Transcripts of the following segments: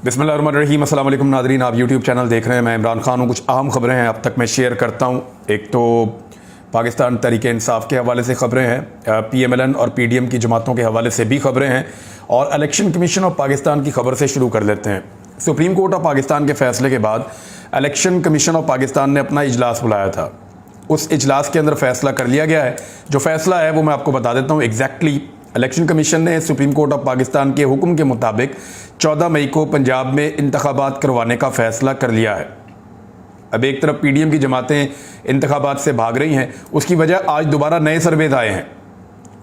बिस्मिल्लाहिर्रहमानिर्रहीम। अस्सलाम वालेकुम नादरीन, आप यूट्यूब चैनल देख रहे हैं। मैं इमरान खान हूँ। कुछ अहम खबरें हैं अब तक मैं शेयर करता हूँ। एक तो पाकिस्तान तहरीक इंसाफ के हवाले से खबरें हैं, PMLN और PDM की जमातों के हवाले से भी खबरें हैं, और इलेक्शन कमीशन ऑफ पाकिस्तान की खबर से शुरू कर लेते हैं। सुप्रीम कोर्ट ऑफ पाकिस्तान के फैसले के बाद इलेक्शन कमीशन ऑफ पाकिस्तान ने अपना इजलास बुलाया था। उस इजलास के अंदर फैसला कर लिया गया है। जो फैसला है वो मैं आपको बता देता हूँ एग्जैक्टली। इलेक्शन कमीशन ने सुप्रीम कोर्ट ऑफ पाकिस्तान के हुक्म के मुताबिक 14 मई को पंजाब में इंतखाबात करवाने का फैसला कर लिया है। अब एक तरफ PDM की जमातें इंतखाबात से भाग रही हैं, उसकी वजह आज दोबारा नए सर्वेज आए हैं।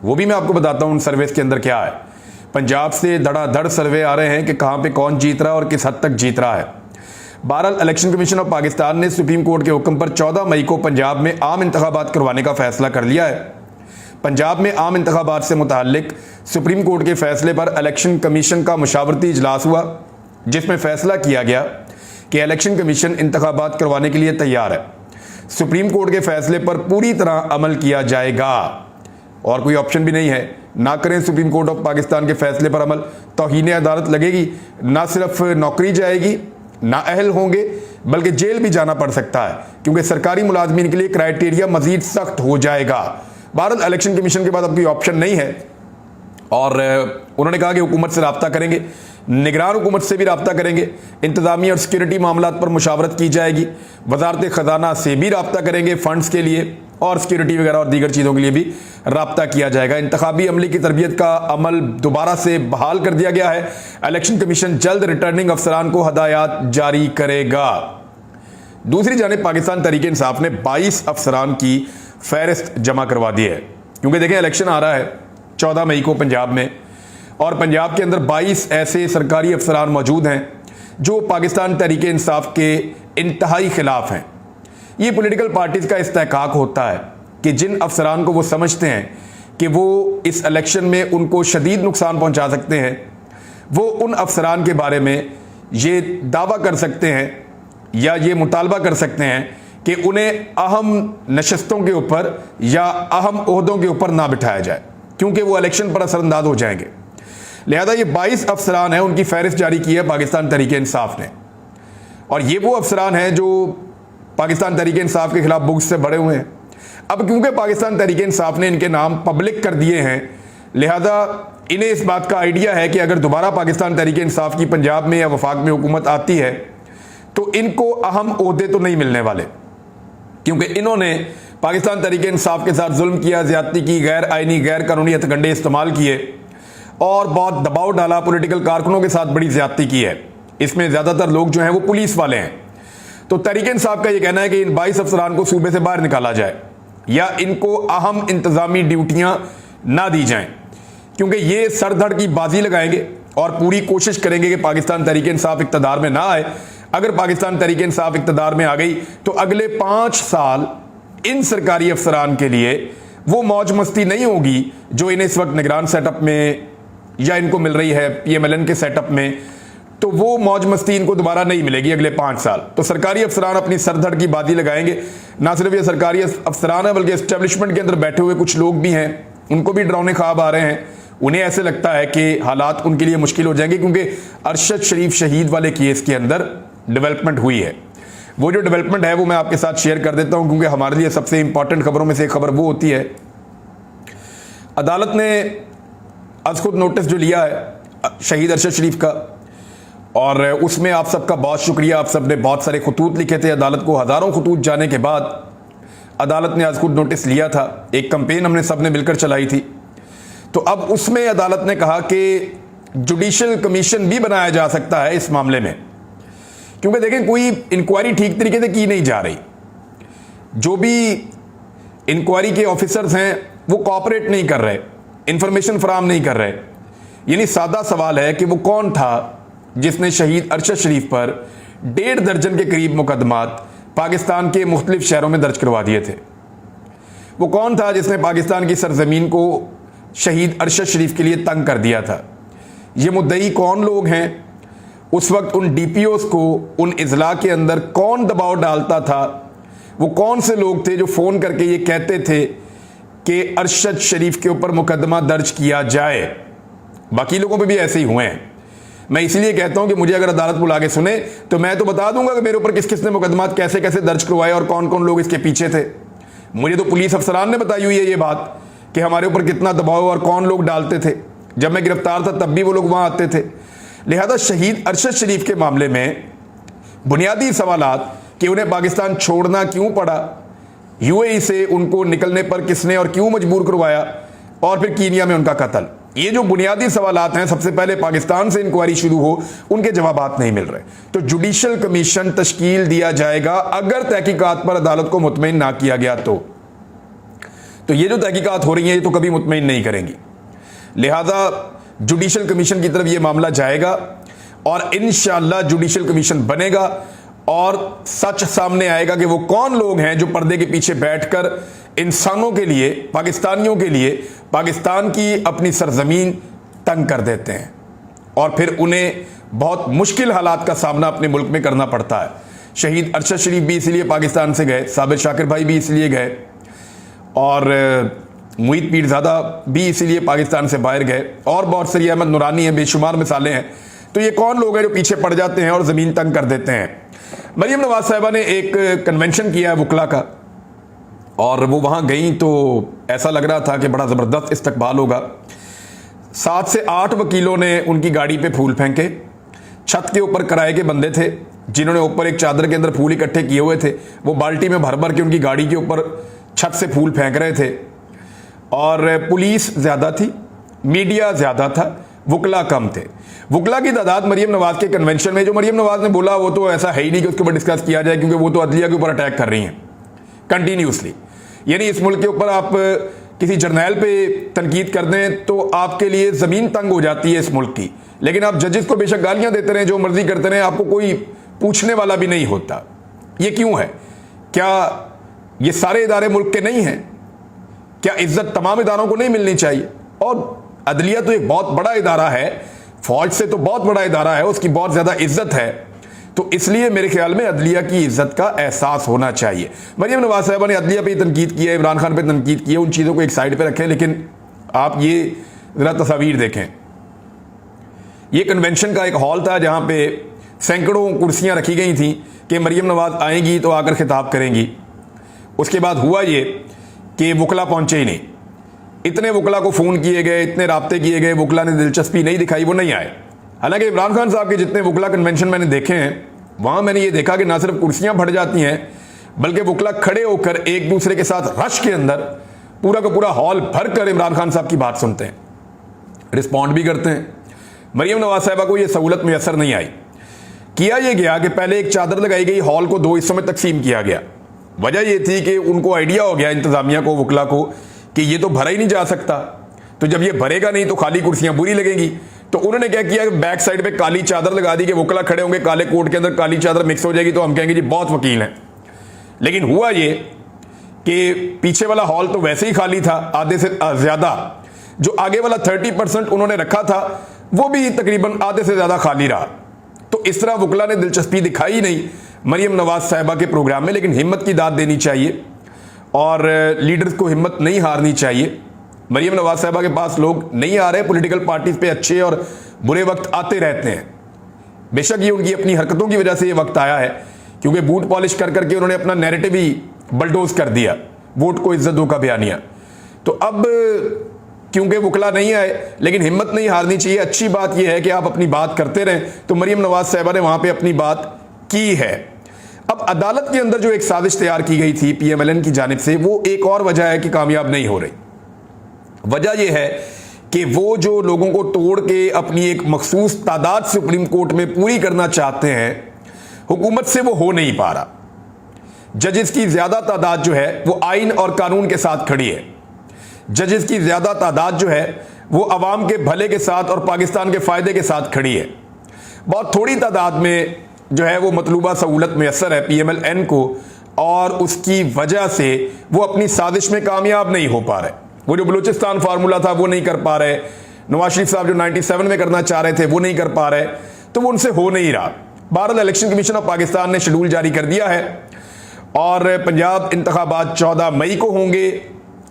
वो भी मैं आपको बताता हूँ उन सर्वेज के अंदर क्या है। पंजाब से धड़ाधड़ सर्वे आ रहे हैं कि कहाँ पे कौन जीत रहा है और किस हद तक जीत रहा है। बहरहाल इलेक्शन कमीशन ऑफ पाकिस्तान ने सुप्रीम कोर्ट के हुक्म पर 14 मई को पंजाब में आम इंतखाबात करवाने का फैसला कर लिया है। पंजाब में आम इंतखाबात से मुताल्लिक सुप्रीम कोर्ट के फैसले पर इलेक्शन कमीशन का मुशावरती इजलास हुआ, जिसमें फैसला किया गया कि इलेक्शन कमीशन इंतखाबात करवाने के लिए तैयार है। सुप्रीम कोर्ट के फैसले पर पूरी तरह अमल किया जाएगा और कोई ऑप्शन भी नहीं है। ना करें सुप्रीम कोर्ट ऑफ पाकिस्तान के फैसले पर अमल, तौहीन अदालत लगेगी। ना सिर्फ नौकरी जाएगी, ना अहल होंगे, बल्कि जेल भी जाना पड़ सकता है, क्योंकि सरकारी मुलाजमीन के लिए क्राइटेरिया मजीद सख्त हो जाएगा। भारत इलेक्शन कमीशन के बाद अब कोई ऑप्शन नहीं है, और उन्होंने कहा कि हुकूमत से रब्ता करेंगे, निगरान हुकूमत से भी रब्ता करेंगे, इंतजामी और सिक्योरिटी मामलात पर मुशावरत की जाएगी, वजारत खजाना से भी रब्ता करेंगे फंड्स के लिए, और सिक्योरिटी वगैरह और दीगर चीज़ों के लिए भी रब्ता किया जाएगा। इंतखाबी अमले की तरबियत का अमल दोबारा से बहाल कर दिया गया है। इलेक्शन कमीशन जल्द रिटर्निंग अफसरान को हदायत जारी करेगा। दूसरी जानिब पाकिस्तान तहरीक इंसाफ ने 22 अफसरान की फहरिस्त जमा करवा दी है, क्योंकि देखें इलेक्शन आ रहा है 14 मई को पंजाब में, और पंजाब के अंदर 22 ऐसे सरकारी अफसरान मौजूद हैं जो पाकिस्तान तहरीक इंसाफ के इंतहाई खिलाफ हैं। ये पॉलिटिकल पार्टीज का इस्तेहकाक होता है कि जिन अफसरान को वो समझते हैं कि वो इस इलेक्शन में उनको शदीद नुकसान पहुंचा सकते हैं, वो उन अफसरान के बारे में ये दावा कर सकते हैं या ये मुतालबा कर सकते हैं कि उन्हें अहम नशस्तों के ऊपर या अहम ओहदों के ऊपर ना बिठाया जाए, क्योंकि वो इलेक्शन पर असरअंदाज हो जाएंगे। लिहाजा ये 22 अफसरान हैं, उनकी फहरिस्त जारी की है पाकिस्तान तहरीक इंसाफ ने, और ये वो अफसरान हैं जो पाकिस्तान तहरीक इंसाफ के खिलाफ बुग्ज से बड़े हुए हैं। अब क्योंकि पाकिस्तान तहरीक इंसाफ ने इनके नाम पब्लिक कर दिए हैं, लिहाजा इन्हें इस बात का आइडिया है कि अगर दोबारा पाकिस्तान तहरीक इंसाफ की पंजाब में या वफाक में हुकूमत आती है तो इनको अहम ओहदे तो नहीं मिलने वाले, क्योंकि इन्होंने पाकिस्तान तहरीक इंसाफ के साथ जुल्म किया, ज्यादती की, गैर आईनी गैर कानूनी हथकंडे इस्तेमाल किए और बहुत दबाव डाला, पॉलिटिकल कारकुनों के साथ बड़ी ज्यादती की है। इसमें ज़्यादातर लोग जो हैं वो पुलिस वाले हैं। तो तहरीक इंसाफ का ये कहना है कि इन 22 अफसरान को सूबे से बाहर निकाला जाए या इनको अहम इंतजामी ड्यूटियां ना दी जाएं, क्योंकि ये सर धड़ की बाजी लगाएंगे और पूरी कोशिश करेंगे कि पाकिस्तान तहरीक इंसाफ इक़्तिदार में ना आए। अगर पाकिस्तान तहरीक इंसाफ इक़्तिदार में आ गई तो अगले 5 साल इन सरकारी अफसरान के लिए वो मौज मस्ती नहीं होगी जो इन्हें इस वक्त निगरान सेटअप में या इनको मिल रही है PMLN के सेटअप में। तो वो मौज मस्ती इनको दोबारा नहीं मिलेगी अगले 5 साल। तो सरकारी अफसरान अपनी सरधड़ की बाजी लगाएंगे। ना सिर्फ ये सरकारी अफसरान है, बल्कि एस्टेब्लिशमेंट के अंदर बैठे हुए कुछ लोग भी हैं, उनको भी डरावने ख्वाब आ रहे हैं। उन्हें ऐसे लगता है कि हालात उनके लिए मुश्किल हो जाएंगे, क्योंकि अरशद शरीफ शहीद वाले केस के अंदर डेवलपमेंट हुई है। वो जो डेवलपमेंट है वो मैं आपके साथ शेयर कर देता हूं, क्योंकि हमारे लिए सबसे इंपॉर्टेंट खबरों में से एक खबर वो होती है। अदालत ने आज खुद नोटिस जो लिया है शहीद अरशद शरीफ का, और उसमें आप सबका बहुत शुक्रिया। आप सब ने बहुत सारे खतूत लिखे थे अदालत को। हज़ारों खतूत जाने के बाद अदालत ने आज खुद नोटिस लिया था। एक कंपेन हमने सब ने मिलकर चलाई थी। तो अब उसमें अदालत ने कहा कि जुडिशल कमीशन भी बनाया जा सकता है इस मामले में, क्योंकि देखें कोई इंक्वायरी ठीक तरीके से की नहीं जा रही। जो भी इंक्वायरी के ऑफिसर्स हैं वो कोऑपरेट नहीं कर रहे, इंफॉर्मेशन फराहम नहीं कर रहे। यानी सादा सवाल है कि वो कौन था जिसने शहीद अरशद शरीफ पर 1.5 दर्जन के करीब मुकदमात पाकिस्तान के मुख्तलिफ शहरों में दर्ज करवा दिए थे। वो कौन था जिसने पाकिस्तान की सरजमीन को शहीद अरशद शरीफ के लिए तंग कर दिया था। ये मुद्दई कौन लोग हैं, उस वक्त उन DPOs को उन इजला के अंदर कौन दबाव डालता था, वो कौन से लोग थे जो फ़ोन करके ये कहते थे कि अरशद शरीफ के ऊपर मुकदमा दर्ज किया जाए। बाकी लोगों पे भी ऐसे ही हुए हैं। मैं इसलिए कहता हूं कि मुझे अगर अदालत बुला के सुने तो मैं तो बता दूंगा कि मेरे ऊपर किस किस ने मुकदमात कैसे कैसे दर्ज करवाए और कौन कौन लोग इसके पीछे थे। मुझे तो पुलिस अफसरान ने बताई हुई है ये बात कि हमारे ऊपर कितना दबाव और कौन लोग डालते थे। जब मैं गिरफ्तार था तब भी वो लोग वहां आते थे। लिहाजा शहीद अरशद शरीफ के मामले में बुनियादी सवालात कि उन्हें पाकिस्तान छोड़ना क्यों पड़ा, यूएई से उनको निकलने पर किसने और क्यों मजबूर करवाया, और फिर कीनिया में उनका कत्ल, ये जो बुनियादी सवालात हैं सबसे पहले पाकिस्तान से इंक्वायरी शुरू हो, उनके जवाबात नहीं मिल रहे। तो जुडिशल कमीशन तश्कील दिया जाएगा अगर तहकीकात पर अदालत को मुतमईन ना किया गया तो ये जो तहकीकात हो रही हैं ये तो कभी मुतमईन नहीं करेंगी। लिहाजा जुडिशल कमीशन की तरफ ये मामला जाएगा और इंशाअल्लाह जुडिशल कमीशन बनेगा और सच सामने आएगा कि वो कौन लोग हैं जो पर्दे के पीछे बैठकर इंसानों के लिए, पाकिस्तानियों के लिए पाकिस्तान की अपनी सरजमीन तंग कर देते हैं और फिर उन्हें बहुत मुश्किल हालात का सामना अपने मुल्क में करना पड़ता है। शहीद अरशद शरीफ भी इसलिए पाकिस्तान से गए, साबिर शाकिर भाई भी इसलिए गए और मुईद पीरजादा भी इसलिए पाकिस्तान से बाहर गए और बहुत सारी अहमद नूरानी हैं, बेशुमार मिसालें हैं। तो ये कौन लोग हैं जो पीछे पड़ जाते हैं और ज़मीन तंग कर देते हैं। मरियम नवाज साहिबा ने एक कन्वेंशन किया है वकला का और वो वहाँ गई तो ऐसा लग रहा था कि बड़ा ज़बरदस्त इस्तकबाल होगा। 7 से 8 वकीलों ने उनकी गाड़ी पे फूल फेंके। छत के ऊपर किराए के बंदे थे जिन्होंने ऊपर एक चादर के अंदर फूल इकट्ठे किए हुए थे, वो बाल्टी में भर भर के उनकी गाड़ी के ऊपर छत से फूल फेंक रहे थे। और पुलिस ज़्यादा थी, मीडिया ज़्यादा था, वकला कम थे। वकला की तादाद मरियम नवाज के कन्वेंशन में, जो मरियम नवाज ने बोला वो तो ऐसा है ही नहीं कि उसके ऊपर डिस्कस किया जाए, क्योंकि वो तो अदलिया के ऊपर अटैक कर रही हैं कंटिन्यूसली। यानी इस मुल्क के ऊपर आप किसी जर्नैल पे तनकीद कर दें तो आपके लिए ज़मीन तंग हो जाती है इस मुल्क की, लेकिन आप जजेस को बेशक गालियां देते रहें, जो मर्जी करते रहें, आपको कोई पूछने वाला भी नहीं होता। ये क्यों है? क्या ये सारे इदारे मुल्क के नहीं हैं? क्या इज्जत तमाम इदारों को नहीं मिलनी चाहिए? और अदलिया तो एक बहुत बड़ा इदारा है, फौज से तो बहुत बड़ा इदारा है, उसकी बहुत ज़्यादा इज्जत है, तो इसलिए मेरे ख्याल में अदलिया की इज्जत का एहसास होना चाहिए। मरियम नवाज साहिबा ने अदलिया पे तनकीद की है, इमरान खान पे तनकीद की है, उन चीज़ों को एक साइड पे रखें, लेकिन आप ये ज़रा तस्वीर देखें। ये कन्वेंशन का एक हॉल था जहाँ पे सैकड़ों कुर्सियाँ रखी गई थी कि मरियम नवाज आएंगी तो आकर खिताब करेंगी। उसके बाद हुआ ये कि वकला पहुँचे ही नहीं। इतने वकला को फ़ोन किए गए, इतने राब्ते किए गए, वकला ने दिलचस्पी नहीं दिखाई, वो नहीं आए। हालांकि इमरान खान साहब के जितने वकला कन्वेंशन मैंने देखे हैं वहाँ मैंने ये देखा कि ना सिर्फ कुर्सियाँ भर जाती हैं, बल्कि वकला खड़े होकर एक दूसरे के साथ रश के अंदर पूरा का पूरा हॉल भर कर इमरान खान साहब की बात सुनते हैं, रिस्पॉन्ड भी करते हैं। मरियम नवाज साहिबा को ये सहूलत मैसर नहीं आई। किया यह गया कि पहले एक चादर लगाई गई, हॉल को 2 हिस्सों में तकसीम किया गया। वजह यह थी कि उनको आइडिया हो गया इंतजामिया को, वकला को, कि ये तो भरा ही नहीं जा सकता, तो जब ये भरेगा नहीं तो खाली कुर्सियां बुरी लगेंगी। तो उन्होंने क्या किया कि बैक साइड पे काली चादर लगा दी कि वकला खड़े होंगे, काले कोट के अंदर काली चादर मिक्स हो जाएगी तो हम कहेंगे जी बहुत वकील हैं। लेकिन हुआ ये कि पीछे वाला हॉल तो वैसे ही खाली था आधे से ज़्यादा, जो आगे वाला 30% उन्होंने रखा था वो भी तकरीबन आधे से ज़्यादा खाली रहा। तो इस तरह वकला ने दिलचस्पी दिखाई नहीं मरियम नवाज साहिबा के प्रोग्राम में, लेकिन हिम्मत की दाद देनी चाहिए और लीडर्स को हिम्मत नहीं हारनी चाहिए। मरियम नवाज साहिबा के पास लोग नहीं आ रहे, पॉलिटिकल पार्टीज पे अच्छे और बुरे वक्त आते रहते हैं। बेशक ये उनकी अपनी हरकतों की वजह से ये वक्त आया है, क्योंकि बूट पॉलिश कर करके उन्होंने अपना नैरेटिव ही बलडोज कर दिया, वोट को इज्जत दो का बयानिया। तो अब क्योंकि वकला नहीं आए, लेकिन हिम्मत नहीं हारनी चाहिए। अच्छी बात यह है कि आप अपनी बात करते रहें, तो मरियम नवाज साहिबा ने वहां पर अपनी बात की है। अब अदालत के अंदर जो एक साजिश तैयार की गई थी PMLN की जानिब से, वो एक और वजह है कि कामयाब नहीं हो रही। वजह यह है कि वो जो लोगों को तोड़ के अपनी एक मखसूस तादाद सुप्रीम कोर्ट में पूरी करना चाहते हैं, हुकूमत से वो हो नहीं पा रहा। जजेस की ज्यादा तादाद जो है वो आइन और कानून के साथ खड़ी है। जजेस की ज्यादा तादाद जो है वो अवाम के भले के साथ और पाकिस्तान के फायदे के साथ खड़ी है। बहुत थोड़ी तादाद में जो है वो मतलूबा सहूलत मैसर है PMLN को, और उसकी वजह से वो अपनी साजिश में कामयाब नहीं हो पा रहे। वो जो बलूचिस्तान फार्मूला था वो नहीं कर पा रहे, नवाज शरीफ साहब जो 97 में करना चाह रहे थे वो नहीं कर पा रहे, तो वो उनसे हो नहीं रहा। Bharat election commission of Pakistan ने शेड्यूल जारी कर दिया है और पंजाब इंतखाबात 14 मई को होंगे।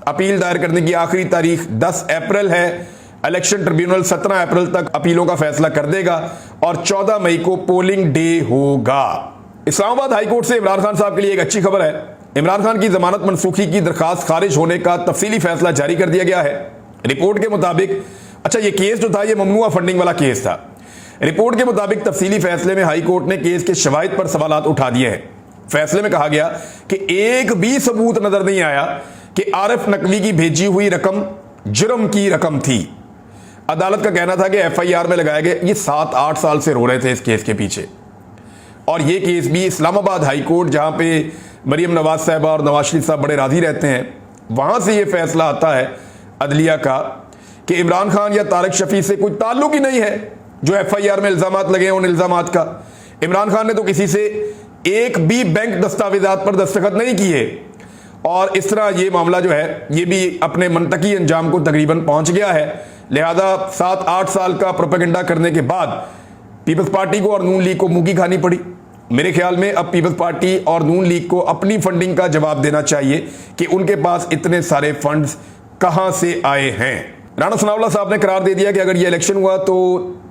अपील दायर करने की आखिरी तारीख 10 अप्रैल है। इलेक्शन ट्रिब्यूनल 17 अप्रैल तक अपीलों का फैसला कर देगा और 14 मई को पोलिंग डे होगा। इस्लामाबाद हाईकोर्ट से इमरान खान साहब के लिए एक अच्छी खबर है। इमरान खान की जमानत मनसूखी की दरखास्त खारिज होने का तफसीली फैसला जारी कर दिया गया है। रिपोर्ट के मुताबिक, अच्छा ये केस जो था ये ममनुआ फंडिंग वाला केस था। रिपोर्ट के मुताबिक तफसीली फैसले में हाई कोर्ट ने केस के शवाहिद पर सवालात उठा दिए हैं। फैसले में कहा गया कि एक भी सबूत नजर नहीं आया कि आरिफ नकवी की भेजी हुई रकम जुर्म की रकम थी। अदालत का कहना था कि FIR में लगाए गए, ये 7-8 साल से रो रहे थे इस केस के पीछे, और ये केस भी इस्लामाबाद हाई कोर्ट जहां पे मरियम नवाज साहबा और नवाज शरीफ साहब बड़े राजी रहते हैं, वहां से ये फैसला आता है अदलिया का कि इमरान खान या तारिक शफी से कोई ताल्लुक ही नहीं है जो FIR में इल्जामात लगे हैं। उन इल्जामात का इमरान खान ने तो किसी से एक भी बैंक दस्तावेजात पर दस्तखत नहीं किए, और इस तरह ये मामला जो है ये भी अपने मंतकी अंजाम को तकरीबन पहुंच गया है। लिहाजा 7-8 साल का प्रोपेगेंडा करने के बाद पीपल्स पार्टी को और नून लीग को मुंह की खानी पड़ी। मेरे ख्याल में अब पीपल्स पार्टी और नून लीग को अपनी फंडिंग का जवाब देना चाहिए कि उनके पास इतने सारे फंड्स कहां से आए हैं। राणा सनाउल्लाह साहब ने करार दे दिया कि अगर ये इलेक्शन हुआ तो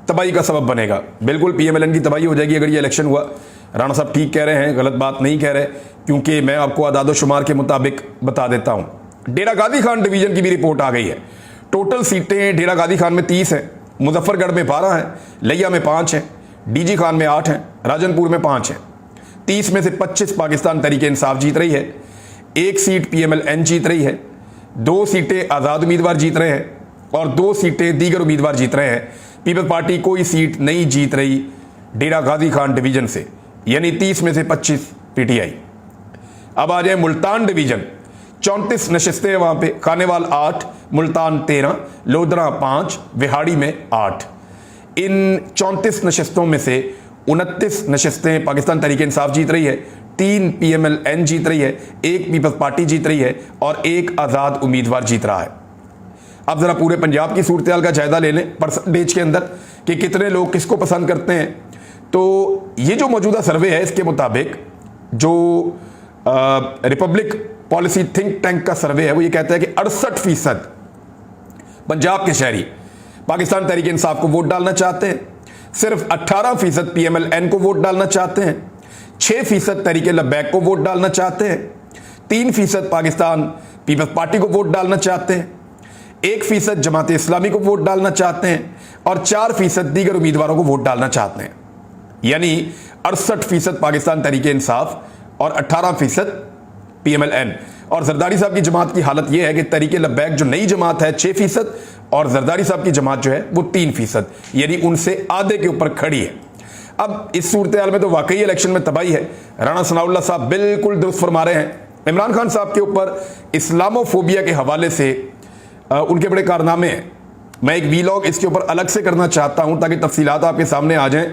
तबाही का सबब बनेगा। बिल्कुल PMLN की तबाही हो जाएगी अगर ये इलेक्शन हुआ। राणा साहब ठीक कह रहे हैं, गलत बात नहीं कह रहे, क्योंकि मैं आपको आदादो शुमार के मुताबिक बता देता हूं। डेरा गाजी खान डिवीजन की भी रिपोर्ट आ गई है। टोटल सीटें डेरा गाजी खान में 30 हैं, मुजफ्फरगढ़ में 12 हैं, लिया में 5 हैं, DG खान में 8 हैं, राजनपुर में 5 हैं। 30 में से 25 पाकिस्तान तहरीके इंसाफ जीत रही है, 1 सीट PMLN जीत रही है, 2 सीटें आज़ाद उम्मीदवार जीत रहे हैं और 2 सीटें दीगर उम्मीदवार जीत रहे हैं। पीपल्स पार्टी कोई सीट नहीं जीत रही डेरा गाजी खान डिवीजन से, यानी 30 में से 25 PTI। अब आ जाए मुल्तान डिवीजन, 34 नशिस्तें वहां पे, खानेवाल 8, मुल्तान 13, लोधरा 5, विहाड़ी में 8। इन 34 नशिस्तों में से 29 नशिस्तें पाकिस्तान तहरीके इंसाफ जीत रही है, 3 PMLN जीत रही है, 1 पीपल्स पार्टी जीत रही है और 1 आज़ाद उम्मीदवार जीत रहा है। अब जरा पूरे पंजाब की सूरत हाल का जायजा ले लें परसेंटेज के अंदर कि कितने लोग किसको पसंद करते हैं। तो ये जो मौजूदा सर्वे है इसके मुताबिक जो रिपब्लिक पॉलिसी थिंक टैंक का सर्वे है वो ये कहता है कि 68% पंजाब के शहरी पाकिस्तान तहरीके इंसाफ को वोट डालना चाहते हैं, सिर्फ 18% PMLN को वोट डालना चाहते हैं, 6% तहरीके लब्बैक को वोट डालना चाहते हैं, 3% पाकिस्तान पीपल्स पार्टी को वोट डालना चाहते हैं, 1% जमात इस्लामी को वोट डालना चाहते हैं और 4% दीगर उम्मीदवारों को वोट डालना चाहते हैं। यानी 68% पाकिस्तान तहरीके इंसाफ और 18% PMLN। और जरदारी साहब की जमात की हालत यह है कि तहरीके लब्बैक जो नई जमात है 6% और जरदारी साहब की जमात जो है वो 3%, यानी उनसे आधे के ऊपर खड़ी है। अब इस सूरत हाल में तो वाकई इलेक्शन में तबाही है। राणा सनाउल्लाह साहब बिल्कुल दुरुस्त फरमा रहे हैं। इमरान खान साहब के ऊपर इस्लामोफोबिया के हवाले से उनके बड़े कारनामे हैं। मैं एक वीलॉग इसके ऊपर अलग से करना चाहता हूं ताकि तफसीलात आपके सामने आ जाएं।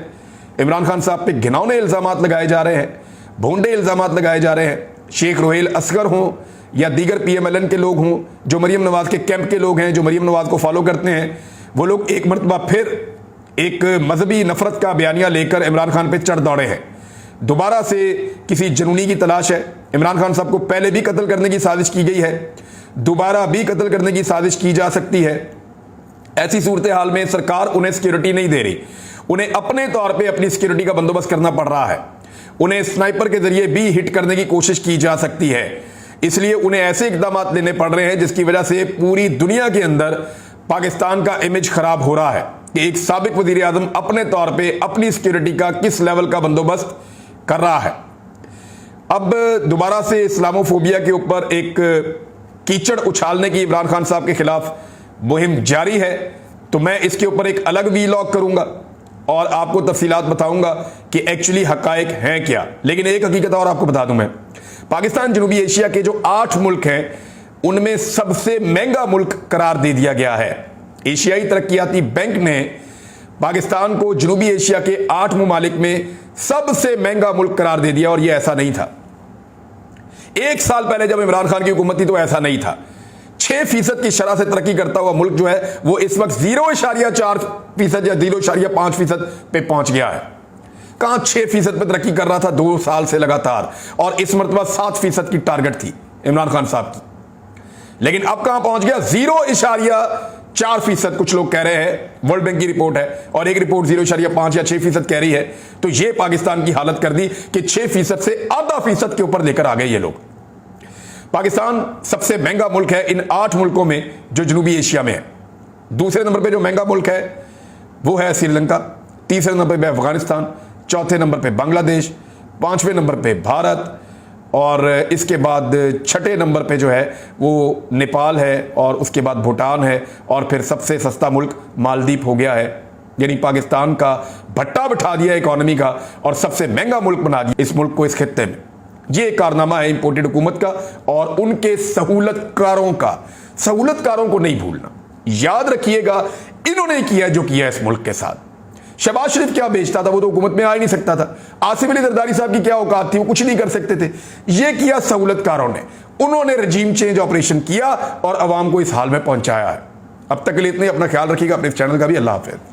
इमरान खान साहब पे घिनौने इल्जामात लगाए जा रहे हैं, भोंडे इल्जामात लगाए जा रहे हैं। शेख रोहेल असगर हों या दीगर PMLN के लोग हों, जो मरियम नवाज के कैंप के लोग हैं, जो मरियम नवाज को फॉलो करते हैं, वो लोग एक मरतबा फिर एक मजहबी नफरत का बयानिया लेकर इमरान खान पे चढ़ दौड़े हैं। दोबारा से किसी जुनूनी की तलाश है। इमरान खान साहब को पहले भी कत्ल करने की साजिश की गई है, दोबारा भी कत्ल करने की साजिश की जा सकती है। ऐसी सूरत हाल में सरकार उन्हें सिक्योरिटी नहीं दे रही, उन्हें अपने तौर पे अपनी सिक्योरिटी का बंदोबस्त करना पड़ रहा है। उन्हें स्नाइपर के जरिए भी हिट करने की कोशिश की जा सकती है, इसलिए उन्हें ऐसे इकदाम लेने पड़ रहे हैं जिसकी वजह से पूरी दुनिया के अंदर पाकिस्तान का इमेज खराब हो रहा है कि एक साबिक वजीर आजम अपने तौर पर अपनी सिक्योरिटी का किस लेवल का बंदोबस्त कर रहा है। अब दोबारा से इस्लामोफोबिया के ऊपर एक कीचड़ उछालने की इमरान खान साहब के खिलाफ मुहिम जारी है, तो मैं इसके ऊपर एक अलग वीलॉग करूंगा और आपको तफसीलात बताऊंगा कि एक्चुअली हकायक हैं क्या। लेकिन एक हकीकत और आपको बता दूं मैं, पाकिस्तान जनूबी एशिया के जो 8 मुल्क हैं उनमें सबसे महंगा मुल्क करार दे दिया गया है। एशियाई तरक्याती बैंक ने पाकिस्तान को जनूबी एशिया के 8 ममालिक में सबसे महंगा मुल्क करार दे दिया, और यह ऐसा नहीं था। 1 साल पहले जब इमरान खान की हुकूमत थी तो ऐसा नहीं था। 6% की शरह से तरक्की करता हुआ मुल्क जो है वो इस वक्त 0.4% या 0.5% पे पहुंच गया है। कहां 6% पे तरक्की कर रहा था 2 साल से लगातार, और इस मरतबा 7% की टारगेट थी इमरान खान साहब की। लेकिन अब कहां पहुंच गया, 4%, कुछ लोग कह रहे हैं, वर्ल्ड बैंक की रिपोर्ट है, और एक रिपोर्ट 0.5 या 6% कह रही है। तो ये पाकिस्तान की हालत कर दी कि 6% से आधा फीसद के ऊपर लेकर आ गए ये लोग। पाकिस्तान सबसे महंगा मुल्क है इन 8 मुल्कों में जो जनूबी एशिया में है। दूसरे नंबर पे जो महंगा मुल्क है वो है श्रीलंका, तीसरे नंबर पे अफगानिस्तान, चौथे नंबर पे बांग्लादेश, 5वें नंबर पे भारत, और इसके बाद 6ठे नंबर पे जो है वो नेपाल है, और उसके बाद भूटान है, और फिर सबसे सस्ता मुल्क मालदीव हो गया है। यानी पाकिस्तान का भट्टा बिठा दिया इकोनॉमी का और सबसे महंगा मुल्क बना दिया इस मुल्क को, इस खित्ते में। ये कारनामा है इंपोर्टेड हुकूमत का और उनके सहूलतकारों का। सहूलतकारों को नहीं भूलना, याद रखिएगा इन्होंने किया जो किया इस मुल्क के साथ। शहबाज शरीफ क्या बेचता था, वो तो हुकूमत में आ ही नहीं सकता था। आसिफ अली जरदारी साहब की क्या औकात थी, वो कुछ नहीं कर सकते थे। ये किया सहूलतकारों ने, उन्होंने रजीम चेंज ऑपरेशन किया और अवाम को इस हाल में पहुंचाया है। अब तक के लिए इतने, अपना ख्याल रखिएगा, अपने चैनल का भी। अल्लाह हाफिज।